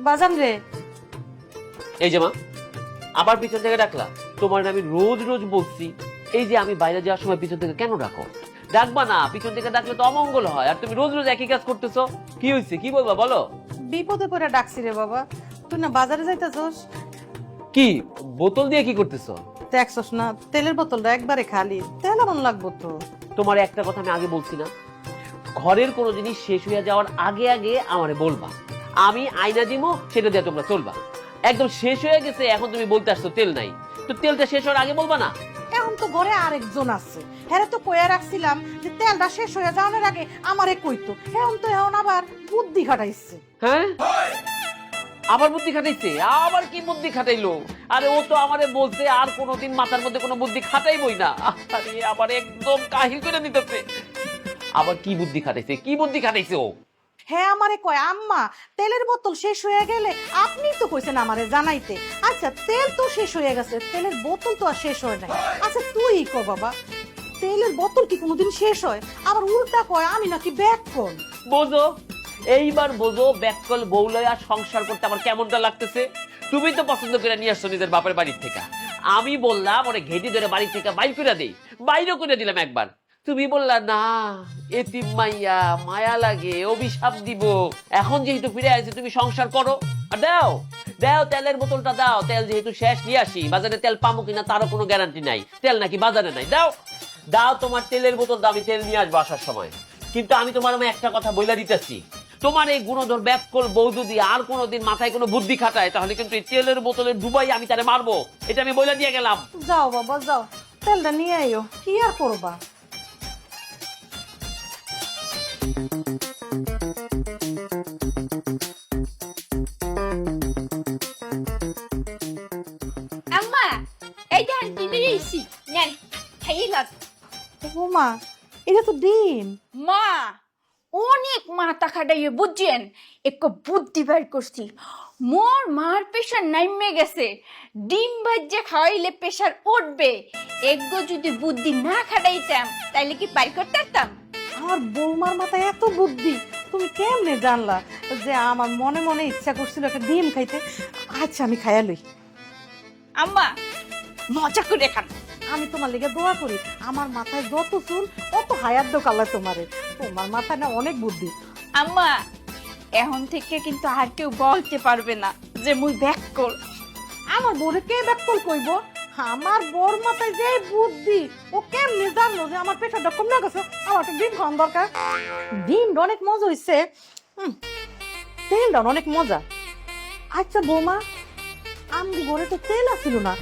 বাজান রে। এই যে মা, আবার পিছন থেকে ডাকলা? তোমার আমি রোজ রোজ বলছি এই যে আমি বাইরে যাওয়ার সময় পিছন থেকে কেন ডাকো? ডাকবা না, পিছন থেকে ডাকলে তো অমঙ্গল হয়। আর তুমি রোজ রোজ একই কাজ করতেছো, কি হয়েছে কি বলবা বলো? বিপদে পড়ে ডাকছি রে বাবা। তুই না বাজারে যাইতেছস? কি বোতল দিয়ে কি করতেছো? দেখছস না তেলের বোতলটা একবারে খালি, তেল এমন লাগবো তো। তোমার একটা কথা আমি আগে বলছি না, ঘরের কোনো জিনিস শেষ হয়ে যাওয়ার আগে আগে আমারে বলবা, আমি আয়না দিমো, সেটা দিয়ে তোমরা চলবা। একদম শেষ হয়ে গেছে এখন তুমি বলতে আসছো তেল নাই, তো তেলটা শেষ হওয়ার আগে বলবা না? এখন তো ঘরে আরেকজন আছে, হ্যাঁ তো কইয়া রাখছিলাম যে তেলটা শেষ হয়ে যাওয়ার আগে আমারে কইতো। এখন আবার বুদ্ধি খাটাইছে। হ্যাঁ, আবার বুদ্ধি খাটাইছে? আবার কি বুদ্ধি খাটাইলো? আরে ও তো আমারে বলছে আর কোনোদিন মাথার মধ্যে কোনো বুদ্ধি খাটাইবই না। আরে আবার একদম কাহিল করে নিতেছে। আবার কি বুদ্ধি খাটাইছে, কি বুদ্ধি খাটাইছে ও? হ্যাঁ আমারে কয় আম্মা তেলের বোতল শেষ হয়ে গেলে আপনি তো কইছেন আমারে জানাইতে। আচ্ছা তেল তো শেষ হয়ে গেছে, তেলের বোতল তো আর শেষ হয় নাই। আচ্ছা তুই কো বাবা, তেলের বোতল কি কোনোদিন শেষ হয়? আবার উল্টা কয় আমি নাকি ব্যাক কোন। বোঝো, এইবার বোঝো ব্যাককল বউলয়া সংসার করতে আমার কেমনটা লাগতেছে। তুমি তো পছন্দ করে নিয়ে আসছো নিজের বাপের বাড়ির থেকে, আমি বললাম ওরে ঘেটি ধরে বাড়ি থেকে বাইর করে দেই, বাইরে করে দিলাম একবার। তুমি বললা না, এতিম মাইয়া, মায়া লাগে, অভিশাপ দিব। এখন যেহেতু ফিরে আসছে তুমি সংসার করো, আর দাও দাও তেলের বোতলটা দাও। তেল যেহেতু শেষ নিয়ে আসি, বাজারে তেল পাবো কিনা তারও কোনো গ্যারান্টি নাই। তেল নাকি বাজারে নাই, দাও দাও তোমার তেলের বোতলটা, আমি তেল নিয়ে আসবো আসার সময়। কিন্তু আমি তোমার আমি একটা কথা বইলা দিতেছি, তোমার এই গুণধর ব্যাককল বউ যদি আর কোনোদিন মাথায় কোনো বুদ্ধি খাটায়, তাহলে কিন্তু এই তেলের বোতলে ডুবাই আমি তারে মারবো। এটা আমি বইলা দিয়ে গেলাম। যাও বাবা যাও, তেলটা নিয়ে আইও, কি আর করবা। আম্মা এই দেখেন কি বেরিয়েছি, নেন খাইয়ে লাগ। ও মা, এটা তো ডিম। মা অনেক মাথা খাটাইয়ে বুঝছেন, একটু বুদ্ধি বের করছি। মোর মার প্রেশার নাইমে গেছে, ডিম ভাজ্যে খাওয়াইলে প্রেশার উঠবে। একগো যদি বুদ্ধি না খাটাইতাম তাইলে কি পাই করতে পারতাম? আমার বৌমার মাথায় এত বুদ্ধি, তুমি কেমনে জানলা যে আমার মনে মনে ইচ্ছা করছিল একটা ডিম খাইতে? আচ্ছা আমি খাইয়া লই। আম্মা মজা করে খান। আমি তোমার লেগে দোয়া করি, আমার মাথায় যত চুল অত হায়ার দোক আল্লাহ তোমারে। তোমার মাথায় না অনেক বুদ্ধি। আম্মা এখন থেকে কিন্তু আর কেউ বলতে পারবে না যে মুই ব্যাক কর। আমার বউরে কে ব্যাককল কইব? আমার বউর মাথায় যে বুদ্ধি, ও কেমনে জানলো যে আমার পেশাটা কম না গেছে? আমার তো ডিম খাওয়ান দরকার। ডিমটা অনেক মজা হইছে, তেলটা অনেক মজা। আচ্ছা বৌমা, আমি ঘরে তো তেল আসিল না,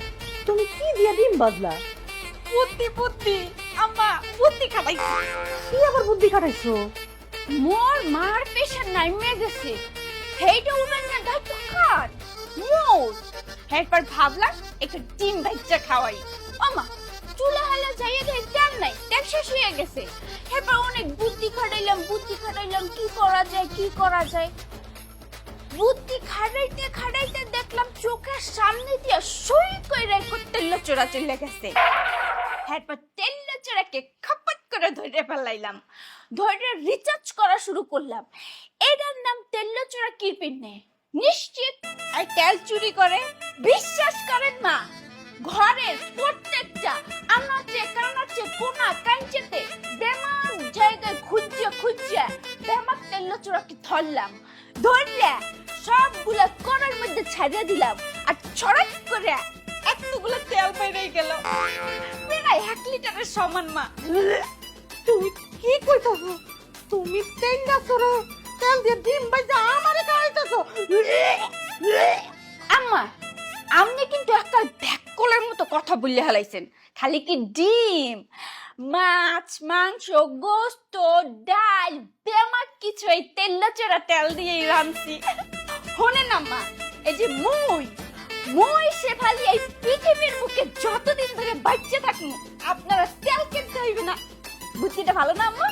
তুমি কি দিয়া ডিম বাজলা? বুদ্ধি বুদ্ধি আম্মা, বুদ্ধি খাটাইছি। কি আবার বুদ্ধি খাটাইছো? মোর মার প্রেশার নাইমে গেছে, সেইটা উনার না দায়িত্ব কার? মোর। একবার ভাবলাম একটু ডিম ভাজ্জা খাওয়াই। আমা চুলা হালা যাইয়ে দেয় তেল নাই, তেল শেষ হয়ে গেছে। এরপর অনেক বুদ্ধি খাটাইলাম কি করা যায় কি করা যায়। বুদ্ধি খাটাইতে খাটাইতে দেখলাম চোখের সামনে দিয়া সই কইরা তেল চোরা চলে গেছে। এরপর তেল চোরাকে খাপাত করে ধরে ফেলাইলাম, ধরে রিচার্জ করা শুরু করলাম। এটার নাম তেল চোরা কিরপিনে। নিশ্চিত আর তেল চুরি করে? বিশ্বাস করেন মা, ঘরের প্রত্যেকটা আনাচে কানাচে কোনা কাঞ্চেতে বেমাক জায়গায় খুঁজে বেমাক তেল চোরাকে ধরলাম। ধরলে সবগুলা করার মধ্যে ছাড়িয়ে দিলাম, আর ছড়াক করে এতগুলো তেল বেরিয়ে গেল, প্রায় 1 লিটারের সমান। মা তুমি কি কইতাছো? তুমি তেলটা চোরা তেল দিয়ে ডিম বাজা আমারে খাওয়াইতাছো? আম্মা আপনি কিন্তু একটা ব্যাককলের মতো কথা বললে হালাইছেন। খালি কি ডিম, মাছ মাংস গোস্ত ডাল বেমাক কিছু এই তেলচেরা তেল দিয়েই রাঁধছি। শোনেন আম্মা, এই যে মই শেফালি এই পৃথিবীর বুকে যতদিন ধরে বাচ্চা থাকবো আপনারা তেল কিনতে হইবে না। বুদ্ধিটা ভালো না আম্মা?